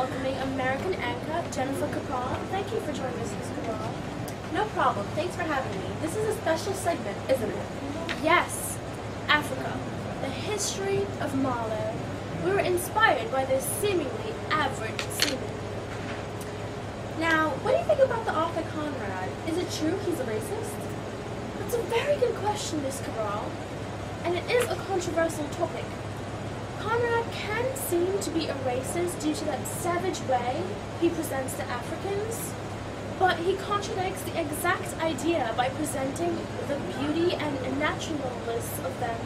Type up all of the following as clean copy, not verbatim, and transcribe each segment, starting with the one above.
welcoming American anchor Jennifer Cabral. Thank you for joining us, Ms. Cabral. No problem. Thanks for having me. This is a special segment, isn't it? Yes, Africa, the history of Marlowe. We were inspired by this seemingly average seaman. Now, what do you think about the author Conrad? Is it true he's a racist? That's a very good question, Miss Cabral, and it is a controversial topic. Conrad can seem to be a racist due to that savage way he presents the Africans, but he contradicts the exact idea by presenting the beauty and naturalness of them.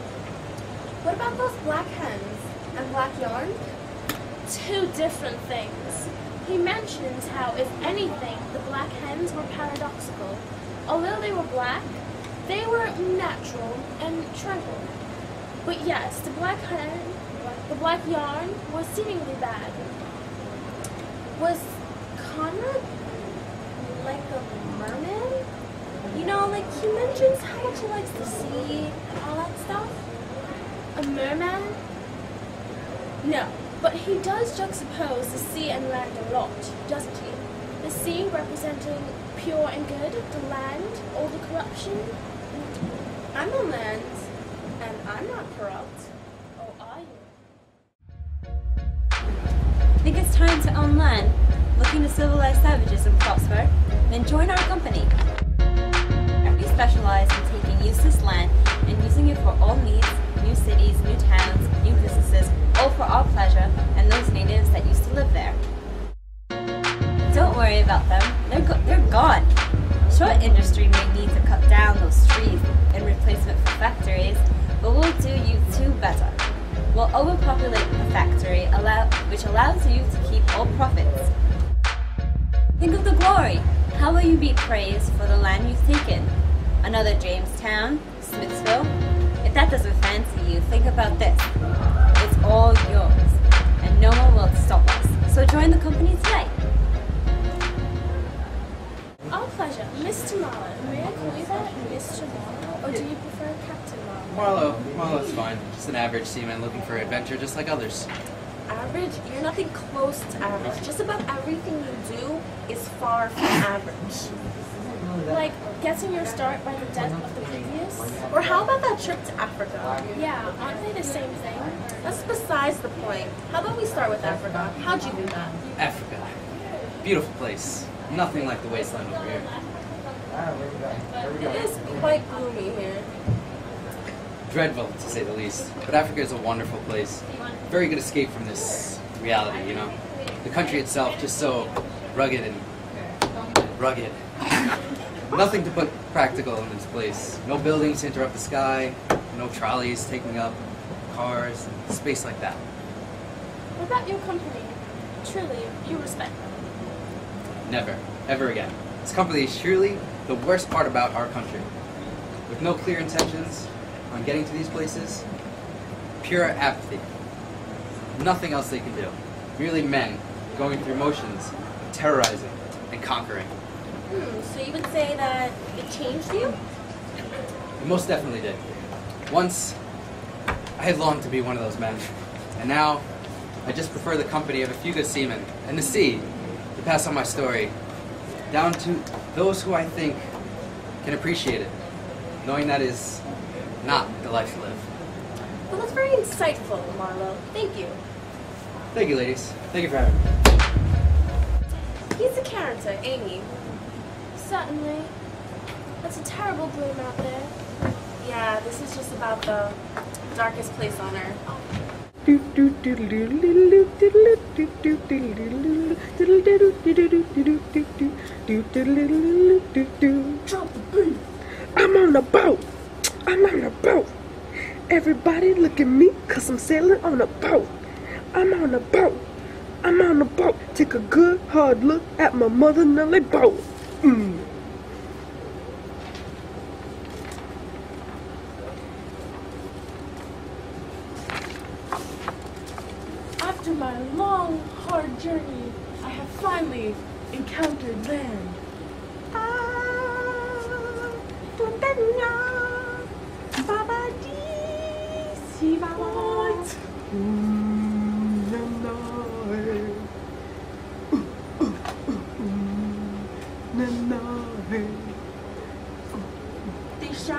What about those black hens and black yarn? Two different things. He mentions how, if anything, the black hens were paradoxical. Although they were black, they were natural and tranquil. But yes, the black yarn was seemingly bad. Was Conrad like a merman? You know, like he mentions how much he likes the sea and all that stuff. A merman? No, but he does juxtapose the sea and land a lot, doesn't he? The sea representing pure and good, the land, all the corruption. I'm on land, and I'm not corrupt. Oh, are you? Think it's time to own land? Looking to civilize savages and prosper? Then join our company. We specialize in taking useless land and using it for all needs, new cities, new towns, new businesses, all for our pleasure and those natives that used to live there. Don't worry about them, they're gone. Short industry may need to cut down those trees in replacement for factories, but we'll do you two better. We'll overpopulate the factory, which allows you to keep all profits. Think of the glory. How will you be praised for the land you've taken? Another Jamestown, Smithsville? If that doesn't fancy you, think about this. It's all yours, and no one will stop us. So join the company today. Our pleasure, Mr. Marlowe. May I call you that, Mr. Marlowe, or do you prefer Captain Marlowe? Marlowe's fine. Just an average seaman looking for adventure just like others. Average? You're nothing close to average. Just about everything you do is far from average. Like getting your start by the death of the previous? Or how about that trip to Africa? Yeah, aren't they the same thing? That's besides the point. How about we start with Africa? How'd you do that? Africa. Beautiful place. Nothing like the wasteland over here. It is quite gloomy here. Dreadful, to say the least. But Africa is a wonderful place. Very good escape from this reality, you know? The country itself just so rugged and rugged. Nothing to put practical in this place. No buildings to interrupt the sky, no trolleys taking up cars, and space like that. What about your company? Truly, you respect them. Never, ever again. This company is surely the worst part about our country. With no clear intentions on getting to these places, pure apathy. Nothing else they can do. Merely men going through motions of terrorizing and conquering. So you would say that it changed you? It most definitely did. Once, I had longed to be one of those men. And now, I just prefer the company of a few good seamen and the sea to pass on my story down to those who I think can appreciate it, knowing that is not the life to live. Well, that's very insightful, Marlowe. Thank you. Thank you, ladies. Thank you for having me. He's a character, ain't he? Certainly. That's a terrible gloom out there. Yeah, this is just about the darkest place on earth. Drop the beat. I'm on a boat. I'm on a boat. Everybody look at me, cause I'm sailing on a boat. I'm on a boat. I'm on a boat. Take a good hard look at my mother Nelly boat. After my long, hard journey, I have finally encountered land.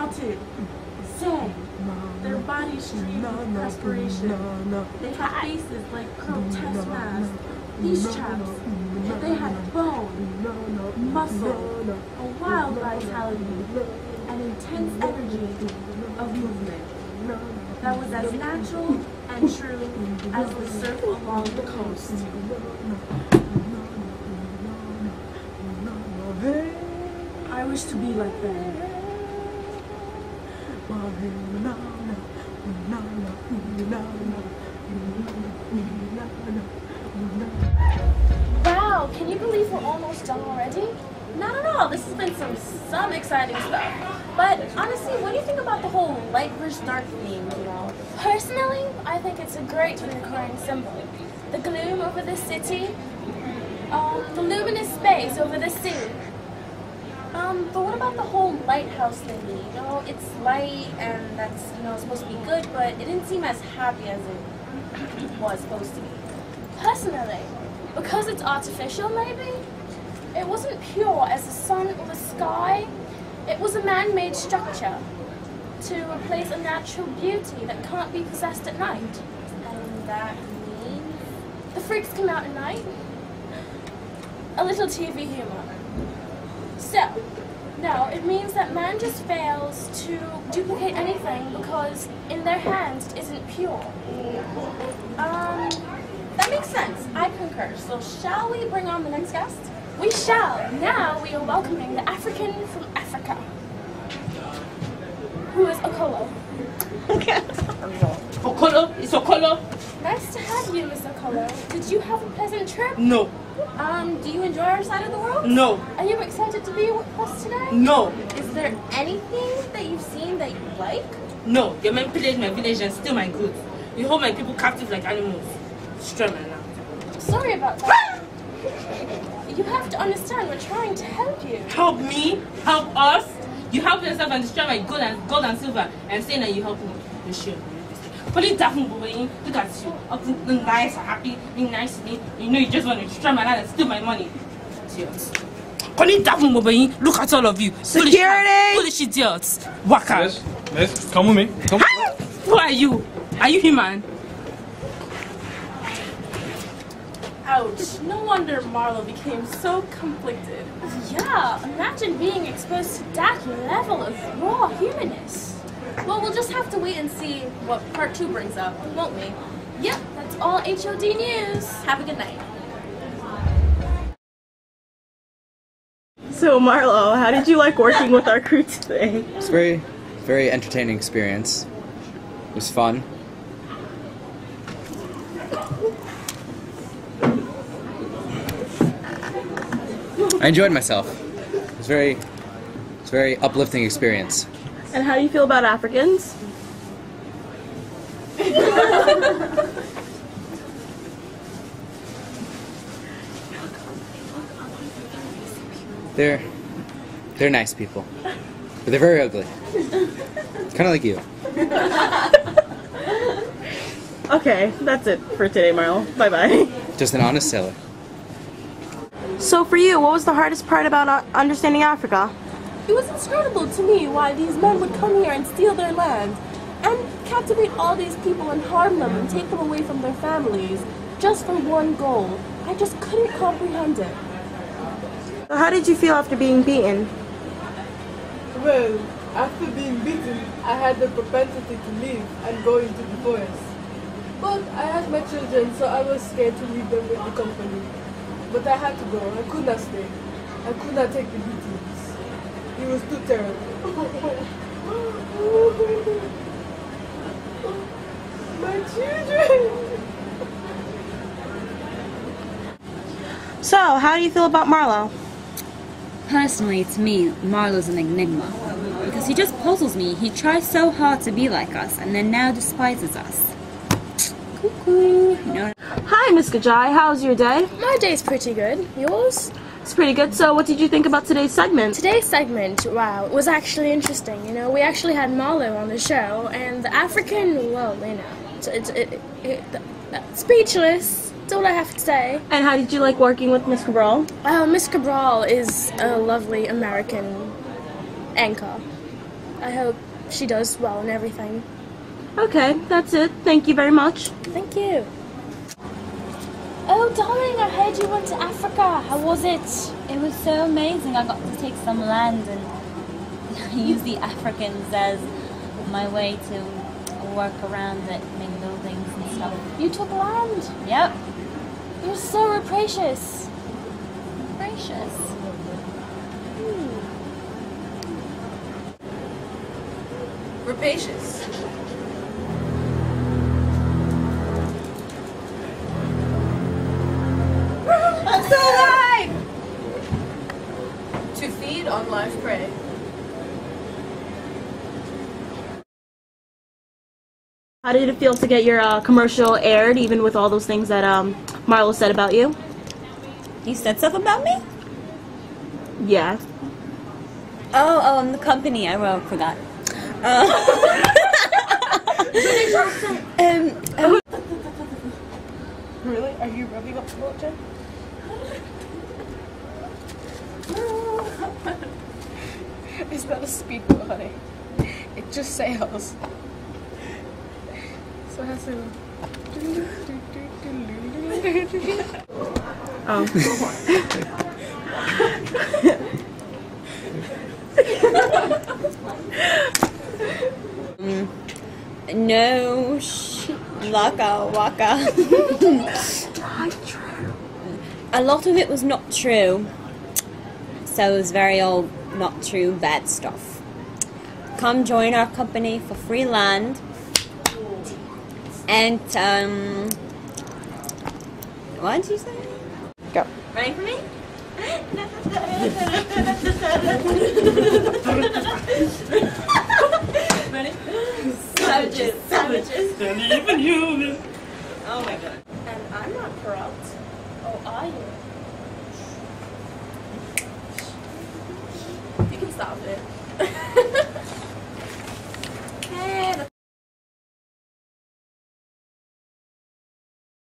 shouted, sang. Their bodies streamed with perspiration. They had faces like grotesque masks. These chaps, they had bone, muscle, a wild vitality, an intense energy of movement that was as natural and true as the surf along the coast. I wish to be like them. Wow, can you believe we're almost done already? Not at all. This has been some exciting stuff. But honestly, what do you think about the whole light versus dark theme, you know? Personally, I think it's a great recurring symbol. The gloom over the city, the luminous space over the sea. But what about the whole lighthouse thingy? You know, it's light and that's, you know, supposed to be good, but it didn't seem as happy as it was supposed to be. Personally, because it's artificial maybe, it wasn't pure as the sun or the sky. It was a man-made structure to replace a natural beauty that can't be possessed at night. And that means? The freaks come out at night. A little TV humor. So, no, it means that man just fails to duplicate anything because in their hands it isn't pure. That makes sense. I concur. So shall we bring on the next guest? We shall. Now we are welcoming the African from Africa, who is Okolo. Okolo? It's Okolo? Nice to have you, Miss Okolo. Did you have a pleasant trip? No. Do you enjoy our side of the world? No. Are you excited to be with us today? No. Is there anything that you've seen that you like? No. Your men pillage my village and steal my goods. You hold my people captive like animals. Destroy my land. Sorry about that. You have to understand, we're trying to help you. Help me? Help us? You help yourself and destroy my gold and silver and saying that you help me. You should. Look at you. Being nice, happy, being nice to me. You know you just want to destroy my land and steal my money. Look at all of you. Security! Foolish idiots. Waka. Miss, come with me. Come. Who are you? Are you human? Ouch. No wonder Marlo became so conflicted. Yeah, imagine being exposed to that level of raw humanness. Well, we'll just have to wait and see what part 2 brings up, won't we? Yep, that's all HOD news. Have a good night. So Marlo, how did you like working with our crew today? It's a very, very entertaining experience. It was fun. I enjoyed myself. It was a very uplifting experience. And how do you feel about Africans? They're nice people, but they're very ugly. Kind of like you. Okay, that's it for today, Marlo. Bye-bye. Just an honest sailor. So for you, what was the hardest part about understanding Africa? It was incredible to me why these men would come here and steal their land and captivate all these people and harm them and take them away from their families just for one goal. I just couldn't comprehend it. So how did you feel after being beaten? Well, after being beaten, I had the propensity to leave and go into the forest. But I had my children, so I was scared to leave them with the company. But I had to go. I could not stay. I could not take the beatings. It was too terrible. My children! So, how do you feel about Marlo? Personally, to me, Marlo's an enigma. Because he just puzzles me. He tries so hard to be like us, and then now despises us. Cuckoo, you know. Hi, Miss Gajai. How's your day? My day's pretty good. Yours? It's pretty good. So, what did you think about today's segment? Today's segment, wow, it was actually interesting. You know, we actually had Marlo on the show, and the African, well, you know, speechless. That's all I have to say. And how did you like working with Miss Cabral? Miss Cabral is a lovely American anchor. I hope she does well and everything. Okay, that's it. Thank you very much. Thank you. Oh, darling, I heard you went to Africa. How was it? It was so amazing. I got to take some land and use the Africans as my way to work around it, make buildings and stuff. You took land. Yep. You're so rapacious. Gracious. Rapacious. I'm still alive! To feed on live prey. How did it feel to get your commercial aired, even with all those things that Marlo said about you? You said stuff about me? Yeah. Oh, and the company. I forgot. Really? Are you rubbing up the lotion? It's not a speedboat, honey. It just sails. So it has to. Oh. No, waka waka. A lot of it was not true. So it was very old, not true, bad stuff. Come join our company for free land. And, what did you say? Go. Ready for me? Ready? Savages. They're even human. Oh my god. And I'm not corrupt. Oh, are you? You can stop it.